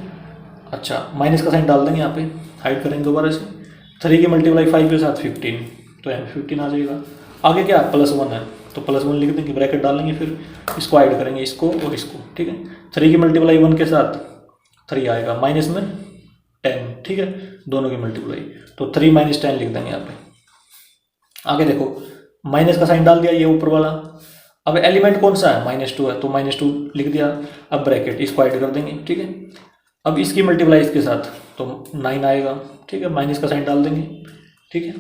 अच्छा, माइनस का साइन डाल देंगे यहाँ पे, हाइड करेंगे दोबारा से। 3 की मल्टीप्लाई 5 के साथ 15, तो यहाँ 15 आ जाएगा। आगे क्या +1 है तो +1 लिख देंगे, ब्रैकेट डाल लेंगे, फिर इसको ऐड करेंगे, इसको और इसको, ठीक है। 3 की मल्टीप्लाई 1 के साथ 3 आएगा, माइनस में 10, ठीक है, दोनों की मल्टीप्लाई, तो 3 - 10 लिख देंगे यहाँ पे। आगे देखो माइनस का साइन डाल दिया, ये ऊपर वाला। अब एलिमेंट कौन सा है, -2 है तो -2 लिख दिया। अब ब्रैकेट, इसको ऐड कर देंगे, ठीक है। अब इसकी मल्टीप्लाई इसके साथ तो 9 आएगा, ठीक है, माइनस का साइन डाल देंगे, ठीक है।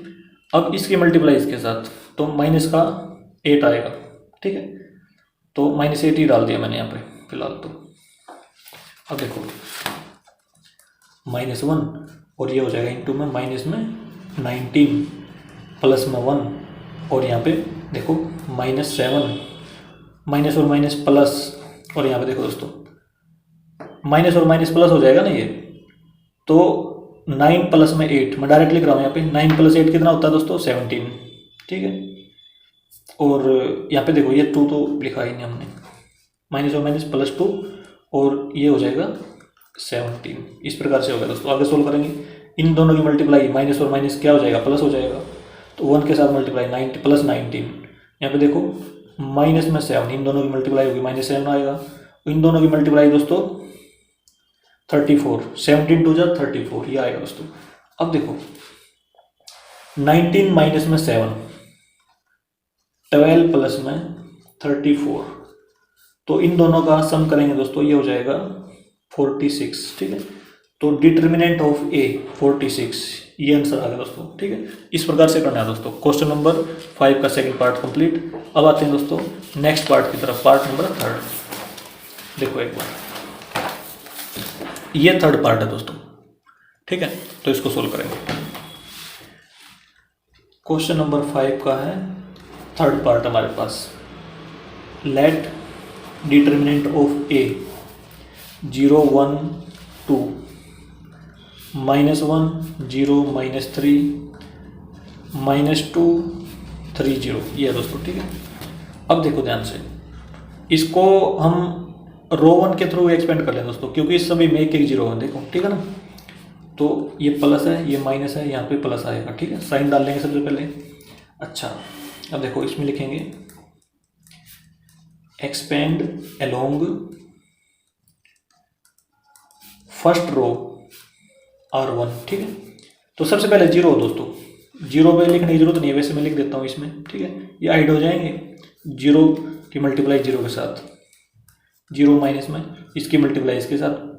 अब इसकी मल्टीप्लाई इसके साथ तो माइनस का 8 आएगा, ठीक है, तो -8 ही डाल दिया मैंने यहाँ पे फिलहाल तो। अब देखो -1 और ये हो जाएगा इंटू में माइनस में 19 प्लस में 1 और यहाँ पे देखो -7, माइनस और माइनस प्लस, और यहाँ पे देखो दोस्तों माइनस और माइनस प्लस हो जाएगा ना ये, तो 9 प्लस में 8, मैं डायरेक्ट लिख रहा हूँ यहाँ पे, 9 + 8 कितना होता है दोस्तों 17, ठीक है। और यहाँ पे देखो ये 2 तो लिखा ही नहीं हमने, माइनस और माइनस +2 और ये हो जाएगा 17। इस प्रकार से होगा दोस्तों। आगे सोल्व करेंगे, इन दोनों की मल्टीप्लाई माइनस और माइनस क्या हो जाएगा, प्लस हो जाएगा, तो 1 के साथ मल्टीप्लाई 9 + 19, यहाँ पे देखो माइनस में 7, इन दोनों की मल्टीप्लाई होगी -7 आएगा, इन दोनों की मल्टीप्लाई दोस्तों 34, 17 × 2 = 34, ये आएगा दोस्तों। अब देखो 19 माइनस में 7, 12 प्लस में 34, तो इन दोनों का सम करेंगे दोस्तों, ये हो जाएगा 46। ठीक है, तो डिटर्मिनेंट ऑफ ए 46, ये आंसर आ गया दोस्तों। ठीक है, इस प्रकार से करना है दोस्तों। क्वेश्चन नंबर 5 का सेकंड पार्ट कंप्लीट। अब आते हैं दोस्तों नेक्स्ट पार्ट की तरफ, पार्ट नंबर 3। देखो एक बार, ये थर्ड पार्ट है दोस्तों। ठीक है, तो इसको सोल्व करेंगे। क्वेश्चन नंबर 5 का है थर्ड पार्ट हमारे पास। लेट डिटर्मिनेंट ऑफ ए 0 1 2 -1 0 -3 -2 3 0, ये है दोस्तों। ठीक है, अब देखो ध्यान से, इसको हम रो 1 के थ्रू एक्सपेंड कर लें दोस्तों, क्योंकि इस सभी में एक एक जीरो है। देखो ठीक है ना, तो ये प्लस है, ये माइनस है, यहाँ पे प्लस आएगा। ठीक है, साइन डाल लेंगे सबसे पहले। अच्छा, अब देखो इसमें लिखेंगे expand along first row R1। ठीक है, तो सबसे पहले जीरो दोस्तों, जीरो पे लिखने की जरूरत नहीं है, वैसे मैं लिख देता हूँ इसमें। ठीक है, ये ऐड हो जाएंगे, जीरो की मल्टीप्लाई जीरो के साथ, जीरो माइनस में इसकी मल्टीप्लाई इसके साथ,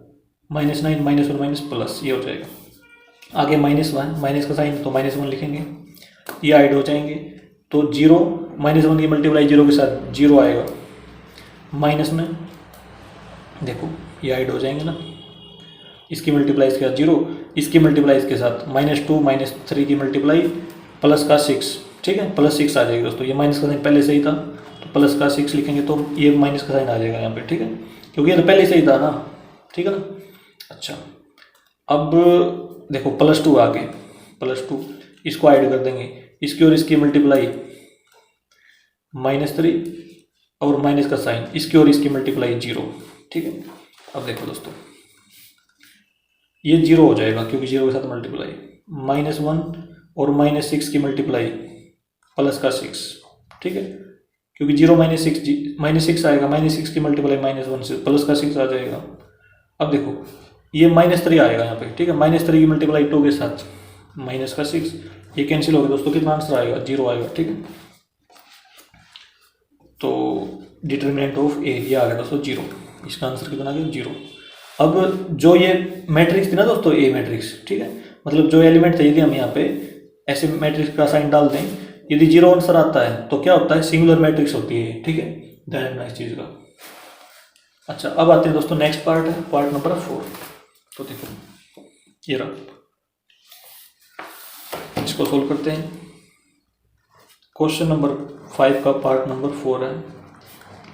-9 -1 माइनस प्लस, ये हो जाएगा। आगे -1, माइनस का साइन तो -1 लिखेंगे, ये ऐड हो जाएंगे, तो जीरो -1 की मल्टीप्लाई जीरो के साथ जीरो आएगा, माइनस में देखो ये ऐड हो जाएंगे ना, इसकी मल्टीप्लाई इसके साथ जीरो, इसकी मल्टीप्लाई इसके साथ -2 -3 की मल्टीप्लाई प्लस का 6। ठीक है, +6 आ जाएगी दोस्तों, ये माइनस का साइन पहले से ही था, तो प्लस का 6 लिखेंगे तो ये माइनस का साइन आ जाएगा यहाँ पे। ठीक है, क्योंकि ये तो पहले से ही था ना। ठीक है ना, अच्छा अब देखो +2 आ गए, +2 इसको ऐड कर देंगे, इसकी और इसकी मल्टीप्लाई -3 और माइनस का साइन, इसकी और इसकी मल्टीप्लाई 0। ठीक है, अब देखो दोस्तों ये 0 हो जाएगा, क्योंकि 0 के साथ मल्टीप्लाई, -1 और -6 की मल्टीप्लाई प्लस का 6। ठीक है, क्योंकि 0 -6 आएगा, -6 की मल्टीप्लाई -1 से प्लस का 6 आ जाएगा। अब देखो ये -3 आएगा यहाँ पे। ठीक है, -3 की मल्टीप्लाई 2 के साथ माइनस का 6, ये कैंसिल हो गया दोस्तों, कितना आंसर आएगा 0 आएगा। ठीक है, तो डिटर्मिनेंट ऑफ ए ये आ गया दोस्तों 0, इसका आंसर कितना आ गया 0। अब जो ये मैट्रिक्स थी ना दोस्तों, ए मैट्रिक्स, ठीक है, मतलब जो एलिमेंट थे, यदि हम यहाँ पे ऐसे मैट्रिक्स का साइन डाल दें, यदि 0 आंसर आता है तो क्या होता है, सिंगुलर मैट्रिक्स होती है। ठीक है, ध्यान रखना इस चीज़ का। अच्छा, अब आते हैं दोस्तों नेक्स्ट पार्ट है, पार्ट नंबर 4। तो देखो ये रहा, इसको सोल्व करते हैं। क्वेश्चन नंबर 5 का पार्ट नंबर 4 है।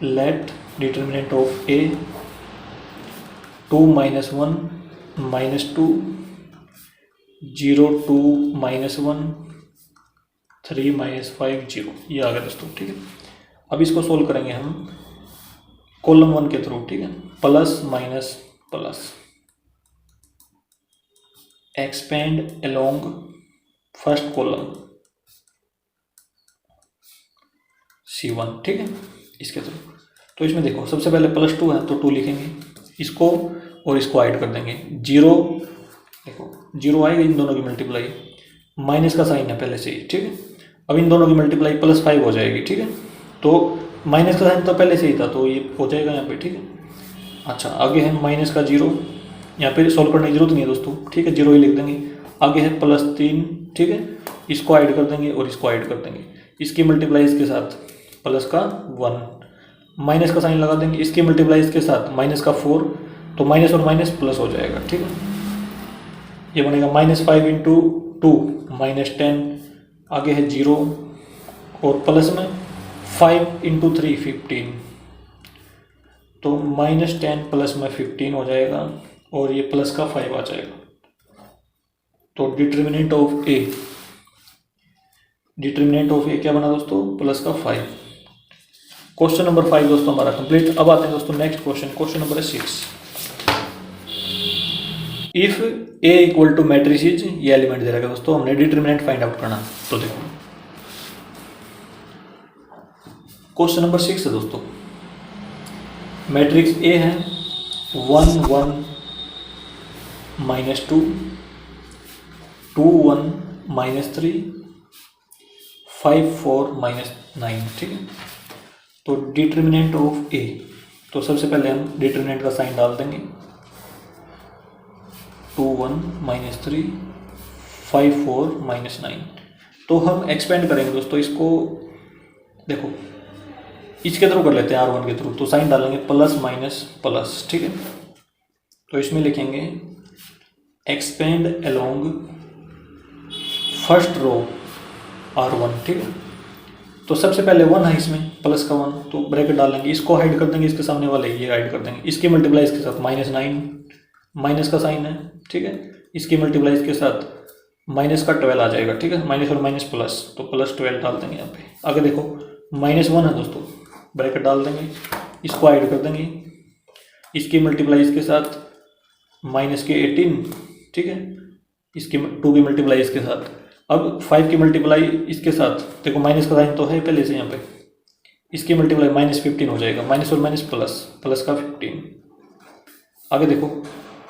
लेट डिटर्मिनेंट ऑफ ए 2 -1 -2 0 2 -1 3 -5 0, ये आ गया दोस्तों। ठीक है, अब इसको सोल्व करेंगे हम कॉलम 1 के थ्रू। ठीक है, plus minus plus, expand along first column C1। ठीक है, इसके थ्रू, तो इसमें देखो सबसे पहले +2 है तो 2 लिखेंगे, इसको और इसको ऐड कर देंगे, 0 देखो 0 आएगा, इन दोनों की मल्टीप्लाई, माइनस का साइन है पहले से ही। ठीक है, अब इन दोनों की मल्टीप्लाई +5 हो जाएगी। ठीक है, तो माइनस का साइन तो पहले से ही था, तो ये हो जाएगा यहाँ पे। ठीक है, अच्छा आगे है माइनस का 0, यहाँ पे सॉल्व करने की जरूरत नहीं है दोस्तों। ठीक है, 0 ही लिख देंगे। आगे है +3। ठीक है, इसको ऐड कर देंगे और इसको ऐड कर देंगे, इसकी मल्टीप्लाई इसके साथ प्लस का 1, माइनस का साइन लगा देंगे, इसकी मल्टीप्लाई इसके साथ -4, तो माइनस और माइनस प्लस हो जाएगा। ठीक है, ये बनेगा -5 × 2 -10, आगे है 0 और प्लस में 5 × 3 15, तो -10 प्लस में 15 हो जाएगा और ये प्लस का 5 आ जाएगा। तो डिटर्मिनेंट ऑफ ए क्या बना दोस्तों, प्लस का 5। क्वेश्चन नंबर 5 दोस्तों हमारा कंप्लीट। अब आते हैं दोस्तों next question number 6। If A equal to matrices, ये एलिमेंट दे रखा है दोस्तों, हमने डिटर्मिनेंट फाइंड आउट करना। तो देखो क्वेश्चन नंबर 6 है दोस्तों, मैट्रिक्स ए है 1 1 -2 2 1 -3 5 4 माइनस 9, ठीक है। तो डिटर्मिनेंट ऑफ ए, तो सबसे पहले हम डिटर्मिनेंट का साइन डाल देंगे, 2 1 माइनस 3 5 4 माइनस 9। तो हम एक्सपेंड करेंगे दोस्तों इसको, देखो इसके थ्रू कर लेते हैं, R1 के थ्रू। तो साइन डालेंगे प्लस माइनस प्लस, ठीक है। तो इसमें लिखेंगे expand along first row R1, ठीक है। तो सबसे पहले 1 है इसमें, प्लस का 1, तो ब्रैकेट डालेंगे, इसको हाइड कर देंगे, इसके सामने वाले ये हाइड कर देंगे, इसकी मल्टीप्लाई इसके साथ -9 माइनस का साइन है, ठीक है। इसकी मल्टीप्लाई इसके साथ माइनस का 12 आ जाएगा, ठीक है। माइनस और माइनस प्लस, तो +12 डाल देंगे यहाँ पे। आगे देखो -1 है दोस्तों, ब्रैकेट डाल देंगे, इसको ऐड कर देंगे, इसकी मल्टीप्लाई इसके साथ माइनस के 18, ठीक है। इसकी 2 की मल्टीप्लाई इसके साथ, अब 5 की मल्टीप्लाई इसके साथ, देखो माइनस का साइन तो है पहले से यहाँ पे, इसकी मल्टीप्लाई -15 हो जाएगा, माइनस और माइनस प्लस, प्लस का 15। आगे देखो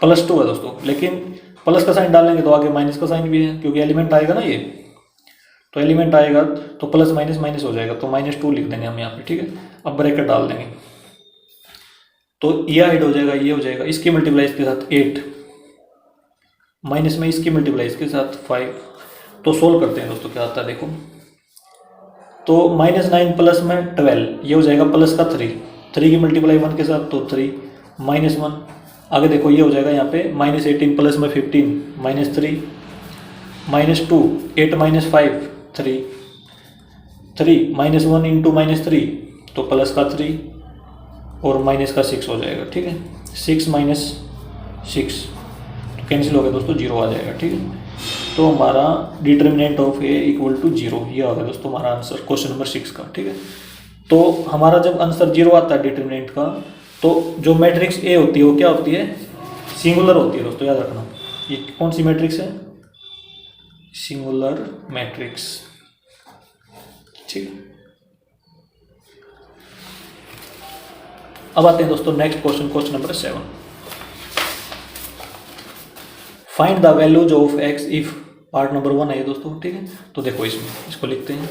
+2 है दोस्तों, लेकिन प्लस का साइन डालेंगे तो आगे माइनस का साइन भी है, क्योंकि एलिमेंट आएगा ना ये, तो एलिमेंट आएगा तो प्लस माइनस माइनस हो जाएगा, तो -2 लिख देंगे हम यहाँ पे, ठीक है। अब ब्रैकेट डाल देंगे, तो ये हाइड हो जाएगा, ये हो जाएगा, इसकी मल्टीप्लाई इसके साथ 8, माइनस में इसकी मल्टीप्लाई इसके साथ 5। तो सोल्व करते हैं दोस्तों, क्या आता है देखो। तो -9 प्लस में 12, ये हो जाएगा प्लस का 3 की मल्टीप्लाई 1 के साथ, तो 3 -1। आगे देखो ये हो जाएगा यहाँ पे -18 प्लस में 15 -3 -2 8 -5 3 -1 इंटू -3, तो प्लस का 3 और माइनस का 6 हो जाएगा, ठीक है। 6 - 6 तो कैंसिल हो गया दोस्तों, 0 आ जाएगा, ठीक है। तो हमारा determinant of A equal to 0, ये आ गया दोस्तों हमारा आंसर क्वेश्चन नंबर 6 का, ठीक है। तो हमारा जब आंसर 0 आता है डिटर्मिनेंट का, तो जो मैट्रिक्स ए होती है वो क्या होती है, सिंगुलर होती है दोस्तों, याद रखना। ये कौन सी मैट्रिक्स है, सिंगुलर मैट्रिक्स, ठीक है। अब आते हैं दोस्तों next question, question number 7। Find the values of x if, part number 1 है ये दोस्तों, ठीक है। तो देखो इसमें इसको लिखते हैं,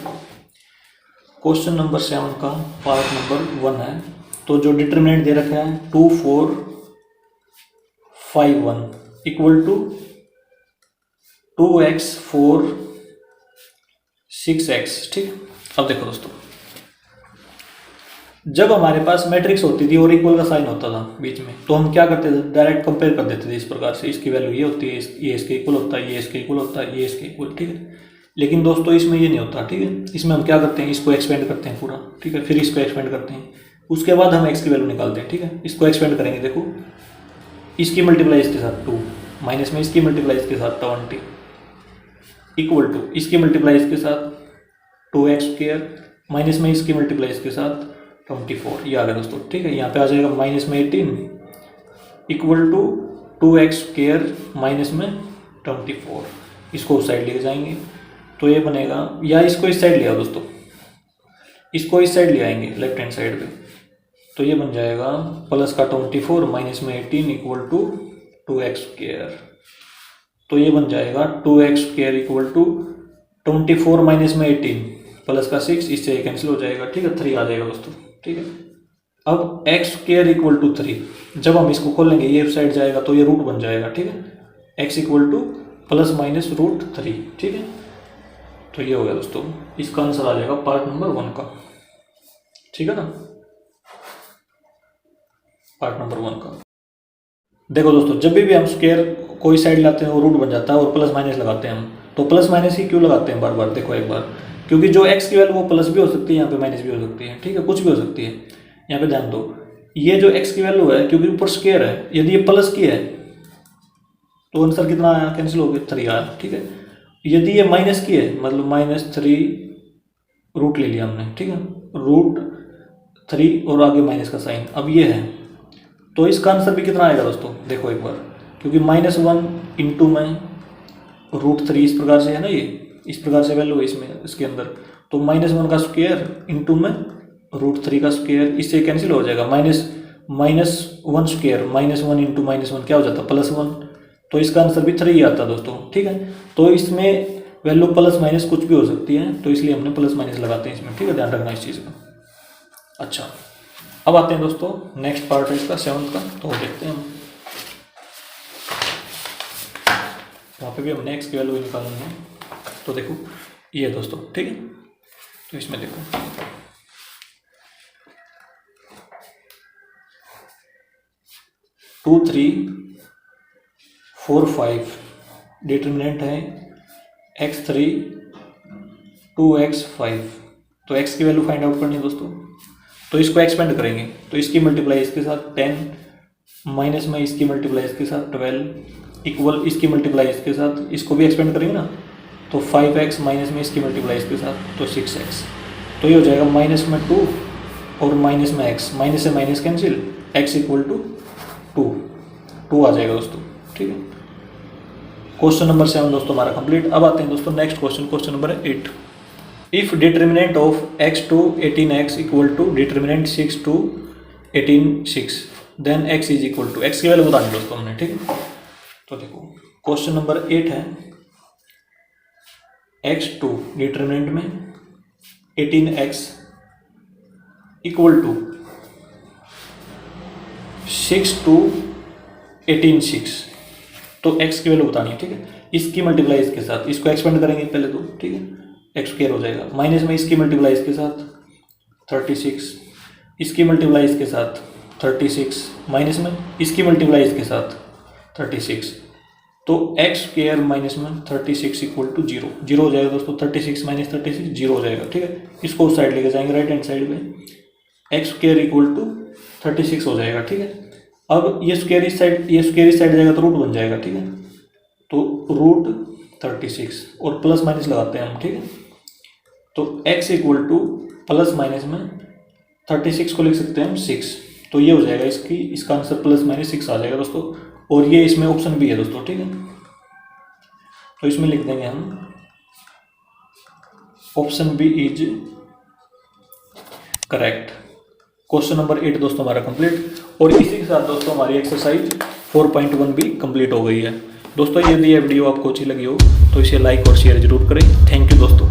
क्वेश्चन नंबर 7 का पार्ट नंबर 1 है। तो जो डिटर्मिनेंट दे रखा है 2 4 5 1 इक्वल टू 2x 4 6x, ठीक। अब देखो दोस्तों, जब हमारे पास मैट्रिक्स होती थी और इक्वल का साइन होता था बीच में, तो हम क्या करते थे, डायरेक्ट कंपेयर कर देते थे इस प्रकार से, इसकी वैल्यू ये होती है, ये इसके इक्वल होता है, ये इसके इक्वल होता है, ये इसके इक्वल, ठीक है। लेकिन दोस्तों इसमें ये नहीं होता, ठीक है। इसमें हम क्या करते हैं, इसको एक्सपेंड करते हैं पूरा, ठीक है, फिर इसको एक्सपेंड करते हैं, उसके बाद हम एक्स की वैल्यू निकालते हैं, ठीक है। इसको एक्सपेंड करेंगे, देखो इसकी मल्टीप्लाई इसके साथ 2, माइनस में इसकी मल्टीप्लाई इसके साथ 20 इक्वल टू इसकी मल्टीप्लाई इसके साथ 2x², माइनस में इसकी मल्टीप्लाई इसके साथ 24, ये आ गया दोस्तों, ठीक है। यहाँ पे आ जाएगा माइनस में 18 इक्वल टू 2x² माइनस में 24, इसको उस साइड लेके जाएंगे तो ये बनेगा, या इसको इस साइड ले आओ दोस्तों, इसको इस साइड ले आएंगे लेफ्ट हैंड साइड पे, तो ये बन जाएगा प्लस का 24 माइनस में 18 इक्वल टू 2x²। तो ये बन जाएगा 2x² इक्वल टू 24 माइनस में 18 प्लस का 6, इससे कैंसिल हो जाएगा, ठीक है। 3 आ जाएगा दोस्तों, ठीक है। अब x² इक्वल टू 3, जब हम इसको खोलेंगे ये साइड जाएगा तो ये रूट बन जाएगा, ठीक है। x equal two plus minus √3, ठीक है। तो ये हो गया दोस्तों, इसका आंसर आ जाएगा पार्ट नंबर 1 का, ठीक है ना, पार्ट नंबर 1 का। देखो दोस्तों, जब भी हम स्क्वायर कोई साइड लाते हैं वो रूट बन जाता है और प्लस माइनस लगाते हैं हम, तो प्लस माइनस ही क्यों लगाते हैं बार बार, देखो एक बार, क्योंकि जो x की वैल्यू वो प्लस भी हो सकती है, यहाँ पे माइनस भी हो सकती है, ठीक है, कुछ भी हो सकती है। यहाँ पे ध्यान दो, ये जो x की वैल्यू है क्योंकि ऊपर स्क्वायर है, यदि ये प्लस की है तो आंसर कितना आया, कैंसिल हो गया, 3 आया, ठीक है। यदि ये माइनस की है, मतलब -3 रूट ले लिया हमने, ठीक है, √3 और आगे माइनस का साइन, अब ये है, तो इसका आंसर भी कितना आएगा दोस्तों, देखो एक बार, क्योंकि -1 इंटू में √3 इस प्रकार से है ना, ये इस प्रकार से वैल्यू है इसमें, इसके अंदर, तो -1 का स्क्वायर इंटू में √3 का स्क्वायर, इससे कैंसिल हो जाएगा, -1 स्क्वायर, -1 इंटू -1 क्या हो जाता है, +1, तो इसका आंसर भी 3 ही आता है दोस्तों, ठीक है। तो इसमें वैल्यू प्लस माइनस कुछ भी हो सकती है, तो इसलिए हमने प्लस माइनस लगाते हैं इसमें, ठीक है, ध्यान रखना इस चीज़ का। अच्छा, अब आते हैं दोस्तों नेक्स्ट पार्ट है इसका 7th का, तो देखते हैं हम। वहाँ पे भी हमने एक्स की वैल्यू निकालनी है, तो देखो ये है दोस्तों, ठीक है। तो इसमें देखो 2 3 4 5 डिटर्मिनेंट है x3 2x5। तो x की वैल्यू फाइंड आउट करनी है दोस्तों, तो इसको एक्सपेंड करेंगे, तो इसकी मल्टीप्लाई इसके साथ 10 माइनस में इसकी मल्टीप्लाई इसके साथ 12 इक्वल इसकी मल्टीप्लाई इसके साथ, इसको भी एक्सपेंड करेंगे ना, तो 5x माइनस में इसकी मल्टीप्लाई इसके साथ तो 6x। तो ये हो जाएगा माइनस में 2 और माइनस में x, माइनस से minus cancel, x equal to 2 आ जाएगा दोस्तों, ठीक है। क्वेश्चन नंबर 7 दोस्तों हमारा कंप्लीट। अब आते हैं दोस्तों next question, question number 8। If determinant of x two 18x equal to determinant 6 two 18 6 then x is equal to, x की वैल्यू बतानी दोस्तों हमने, ठीक है। तो देखो क्वेश्चन नंबर 8 है x2 डिटर्मिनेंट में 18x इक्वल टू 6 टू 18 6, तो x की वैल्यू बतानी है, ठीक है। इसकी मल्टीप्लाई इसके साथ, इसको एक्सपेंड करेंगे पहले तो, ठीक है, एक्स स्क्वायर हो जाएगा, माइनस में इसकी मल्टीप्लाई इसके साथ 36, इसकी मल्टीप्लाई इसके साथ 36, माइनस में इसकी मल्टीप्लाई इसके साथ 36, तो एक्स स्क्वायर माइनस में 36 इक्वल टू 0 हो जाएगा दोस्तों। 36 माइनस 36 0 हो जाएगा, ठीक है। इसको उस साइड लेके जाएंगे राइट हैंड साइड में, एक्स स्क्वायर इक्वल टू 36 हो जाएगा, ठीक है। अब ये स्क्वायर इस साइड जाएगा तो रूट बन जाएगा, ठीक है। तो रूट 36 और प्लस माइनस लगाते हैं हम, ठीक है। तो x equal two plus minus में 36 को लिख सकते हैं हम 6, तो ये हो जाएगा इसका आंसर प्लस माइनस 6 आ जाएगा दोस्तों। और ये इसमें ऑप्शन भी है दोस्तों, ठीक है। तो इसमें लिख देंगे हम option B is correct. Question number 8 दोस्तों हमारा कंप्लीट, और इसी के साथ दोस्तों हमारी एक्सरसाइज 4.1 भी कंप्लीट हो गई है दोस्तों। यदि ये वीडियो आपको अच्छी लगी हो तो इसे लाइक और शेयर जरूर करें। थैंक यू दोस्तों।